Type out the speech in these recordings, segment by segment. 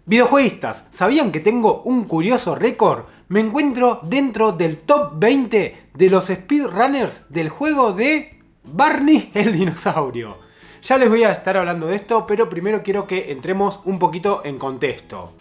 Videojueguistas, ¿sabían que tengo un curioso récord? Me encuentro dentro del top 20 de los speedrunners del juego de Barney el dinosaurio. Ya les voy a estar hablando de esto, pero primero quiero que entremos un poquito en contexto.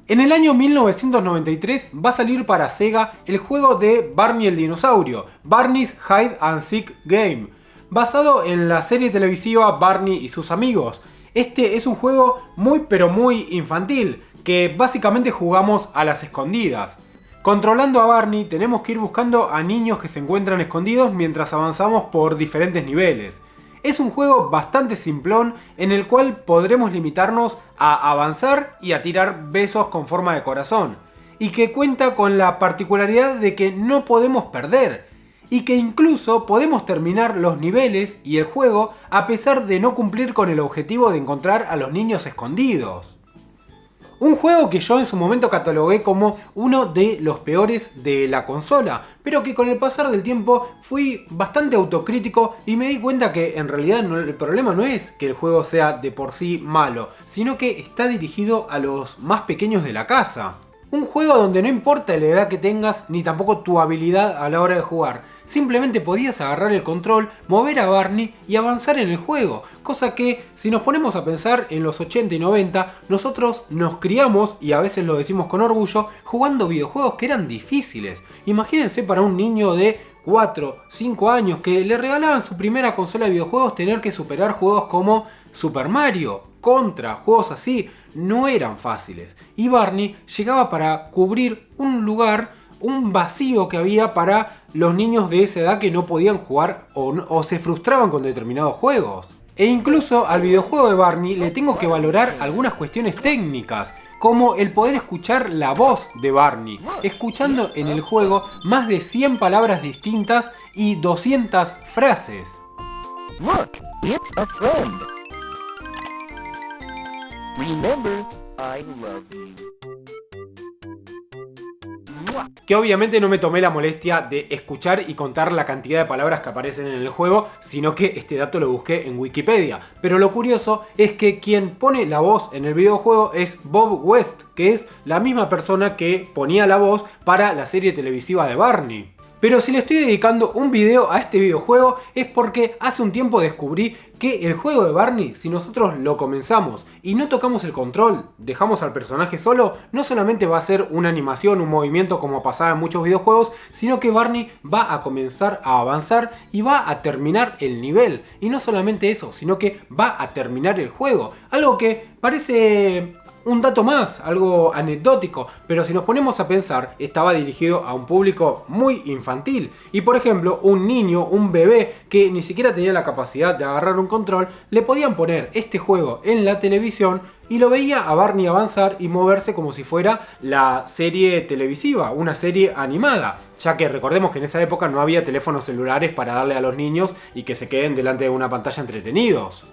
En el año 1993 va a salir para Sega el juego de Barney el dinosaurio, Barney's Hide and Seek Game, basado en la serie televisiva Barney y sus amigos. Este es un juego muy infantil, que básicamente jugamos a las escondidas. Controlando a Barney tenemos que ir buscando a niños que se encuentran escondidos mientras avanzamos por diferentes niveles. Es un juego bastante simplón en el cual podremos limitarnos a avanzar y a tirar besos con forma de corazón. Y que cuenta con la particularidad de que no podemos perder. Y que incluso podemos terminar los niveles y el juego a pesar de no cumplir con el objetivo de encontrar a los niños escondidos. Un juego que yo en su momento catalogué como uno de los peores de la consola, pero que con el pasar del tiempo fui bastante autocrítico y me di cuenta que en realidad el problema no es que el juego sea de por sí malo, sino que está dirigido a los más pequeños de la casa. Un juego donde no importa la edad que tengas ni tampoco tu habilidad a la hora de jugar. Simplemente podías agarrar el control, mover a Barney y avanzar en el juego. Cosa que, si nos ponemos a pensar en los 80 y 90, nosotros nos criamos, y a veces lo decimos con orgullo, jugando videojuegos que eran difíciles. Imagínense para un niño de 4, 5 años que le regalaban su primera consola de videojuegos tener que superar juegos como Super Mario, Contra, juegos así, no eran fáciles. Y Barney llegaba para cubrir un lugar, un vacío que había para los niños de esa edad que no podían jugar o se frustraban con determinados juegos. E incluso al videojuego de Barney le tengo que valorar algunas cuestiones técnicas, como el poder escuchar la voz de Barney, escuchando en el juego más de 100 palabras distintas y 200 frases. Look, it's a friend. Remember, I love you. Que obviamente no me tomé la molestia de escuchar y contar la cantidad de palabras que aparecen en el juego, sino que este dato lo busqué en Wikipedia. Pero lo curioso es que quien pone la voz en el videojuego es Bob West, que es la misma persona que ponía la voz para la serie televisiva de Barney. Pero si le estoy dedicando un video a este videojuego es porque hace un tiempo descubrí que el juego de Barney, si nosotros lo comenzamos y no tocamos el control, dejamos al personaje solo, no solamente va a ser una animación, un movimiento como pasaba en muchos videojuegos, sino que Barney va a comenzar a avanzar y va a terminar el nivel. Y no solamente eso, sino que va a terminar el juego. Algo que parece un dato más, algo anecdótico, pero si nos ponemos a pensar, estaba dirigido a un público muy infantil. Y por ejemplo, un niño, un bebé que ni siquiera tenía la capacidad de agarrar un control, le podían poner este juego en la televisión y lo veía a Barney avanzar y moverse como si fuera la serie televisiva, una serie animada. Ya que recordemos que en esa época no había teléfonos celulares para darle a los niños y que se queden delante de una pantalla entretenidos.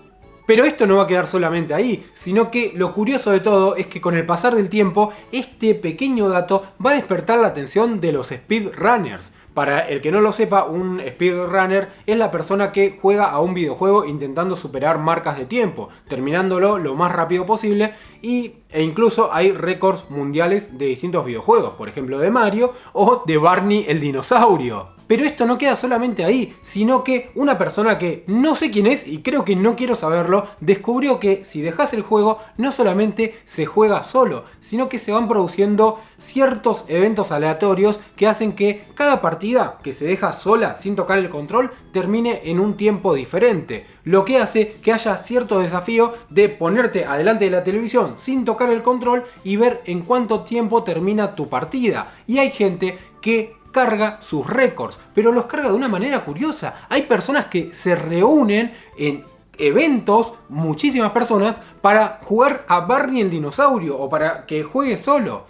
Pero esto no va a quedar solamente ahí, sino que lo curioso de todo es que con el pasar del tiempo, este pequeño dato va a despertar la atención de los speedrunners. Para el que no lo sepa, un speedrunner es la persona que juega a un videojuego intentando superar marcas de tiempo, terminándolo lo más rápido posible e incluso hay récords mundiales de distintos videojuegos, por ejemplo de Mario o de Barney el dinosaurio. Pero esto no queda solamente ahí, sino que una persona que no sé quién es y creo que no quiero saberlo, descubrió que si dejas el juego no solamente se juega solo, sino que se van produciendo ciertos eventos aleatorios que hacen que cada partida que se deja sola sin tocar el control termine en un tiempo diferente, lo que hace que haya cierto desafío de ponerte adelante de la televisión sin tocar el control y ver en cuánto tiempo termina tu partida. Y hay gente que carga sus récords, pero los carga de una manera curiosa. Hay personas que se reúnen en eventos, muchísimas personas, para jugar a Barney el dinosaurio o para que juegue solo.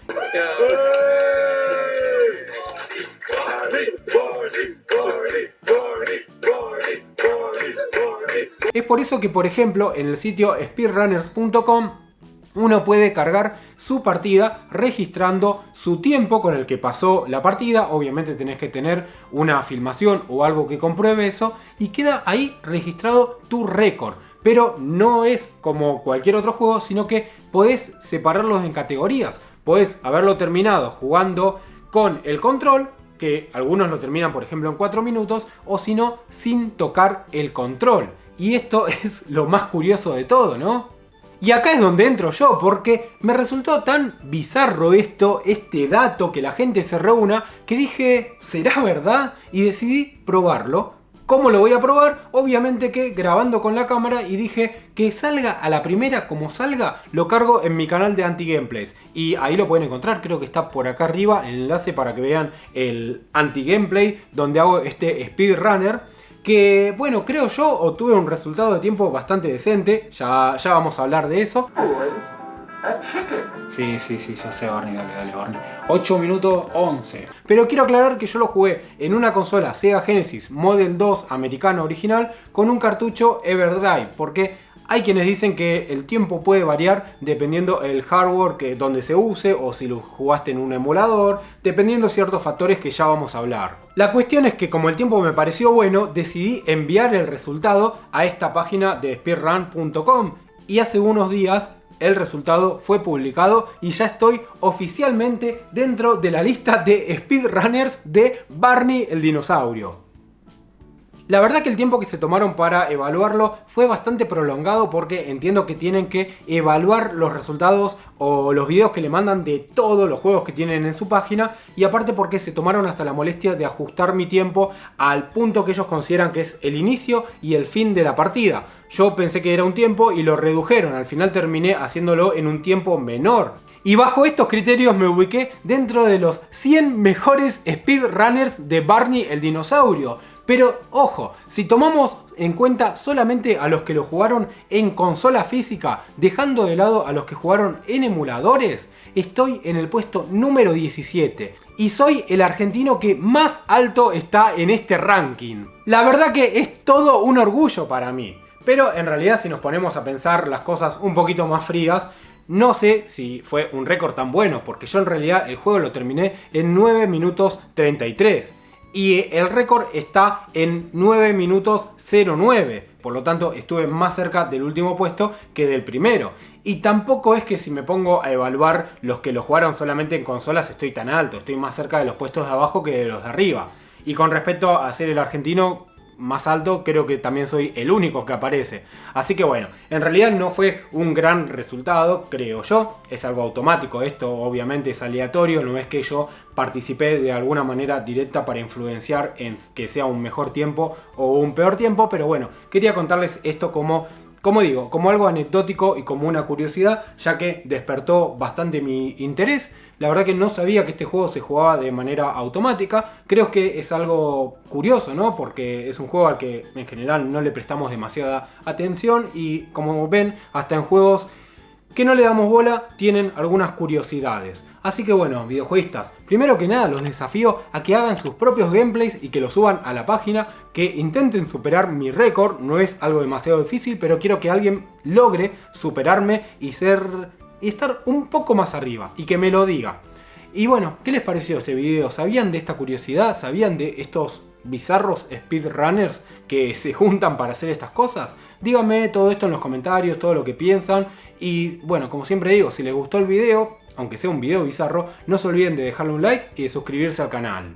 Es por eso que, por ejemplo, en el sitio speedrunners.com uno puede cargar su partida registrando su tiempo con el que pasó la partida. Obviamente tenés que tener una filmación o algo que compruebe eso y queda ahí registrado tu récord. Pero no es como cualquier otro juego, sino que podés separarlos en categorías. Podés haberlo terminado jugando con el control, que algunos lo terminan por ejemplo en 4 minutos, o si no, sin tocar el control. Y esto es lo más curioso de todo, ¿no? Y acá es donde entro yo, porque me resultó tan bizarro este dato, que la gente se reúna, que dije, ¿será verdad? Y decidí probarlo. ¿Cómo lo voy a probar? Obviamente que grabando con la cámara, y dije que salga a la primera como salga, lo cargo en mi canal de Anti-Gameplays. Y ahí lo pueden encontrar, creo que está por acá arriba el enlace para que vean el Anti-Gameplay donde hago este speedrunner. Que bueno, creo yo obtuve un resultado de tiempo bastante decente, ya vamos a hablar de eso. Sí, ya sé, Barney, dale, Barney. 8 minutos 11. Pero quiero aclarar que yo lo jugué en una consola Sega Genesis Model 2 americano original con un cartucho Everdrive, porque hay quienes dicen que el tiempo puede variar dependiendo el hardware donde se use, o si lo jugaste en un emulador, dependiendo ciertos factores que ya vamos a hablar. La cuestión es que como el tiempo me pareció bueno, decidí enviar el resultado a esta página de speedrun.com, y hace unos días el resultado fue publicado y ya estoy oficialmente dentro de la lista de speedrunners de Barney el dinosaurio. La verdad que el tiempo que se tomaron para evaluarlo fue bastante prolongado, porque entiendo que tienen que evaluar los resultados o los videos que le mandan de todos los juegos que tienen en su página, y aparte porque se tomaron hasta la molestia de ajustar mi tiempo al punto que ellos consideran que es el inicio y el fin de la partida. Yo pensé que era un tiempo y lo redujeron, al final terminé haciéndolo en un tiempo menor. Y bajo estos criterios me ubiqué dentro de los 100 mejores speedrunners de Barney el dinosaurio. Pero ojo, si tomamos en cuenta solamente a los que lo jugaron en consola física, dejando de lado a los que jugaron en emuladores, estoy en el puesto número 17. Y soy el argentino que más alto está en este ranking. La verdad que es todo un orgullo para mí. Pero en realidad, si nos ponemos a pensar las cosas un poquito más frías, no sé si fue un récord tan bueno, porque yo en realidad el juego lo terminé en 9 minutos 33. Y el récord está en 9 minutos 09. Por lo tanto, estuve más cerca del último puesto que del primero. Y tampoco es que si me pongo a evaluar los que lo jugaron solamente en consolas estoy tan alto. Estoy más cerca de los puestos de abajo que de los de arriba. Y con respecto a ser el argentino más alto, creo que también soy el único que aparece. Así que bueno, en realidad no fue un gran resultado, creo yo. Es algo automático, esto obviamente es aleatorio, no es que yo participé de alguna manera directa para influenciar en que sea un mejor tiempo o un peor tiempo. Pero bueno, quería contarles esto como algo anecdótico y como una curiosidad, ya que despertó bastante mi interés. La verdad que no sabía que este juego se jugaba de manera automática. Creo que es algo curioso, ¿no? Porque es un juego al que en general no le prestamos demasiada atención, y como ven, hasta en juegos que no le damos bola tienen algunas curiosidades. Así que bueno, videojueguistas, primero que nada los desafío a que hagan sus propios gameplays y que los suban a la página, que intenten superar mi récord. No es algo demasiado difícil, pero quiero que alguien logre superarme y estar un poco más arriba, y que me lo diga. Y bueno, ¿qué les pareció este video? ¿Sabían de esta curiosidad? ¿Sabían de estos bizarros speedrunners que se juntan para hacer estas cosas? Díganme todo esto en los comentarios, todo lo que piensan. Y bueno, como siempre digo, si les gustó el video, aunque sea un video bizarro, no se olviden de dejarle un like y de suscribirse al canal.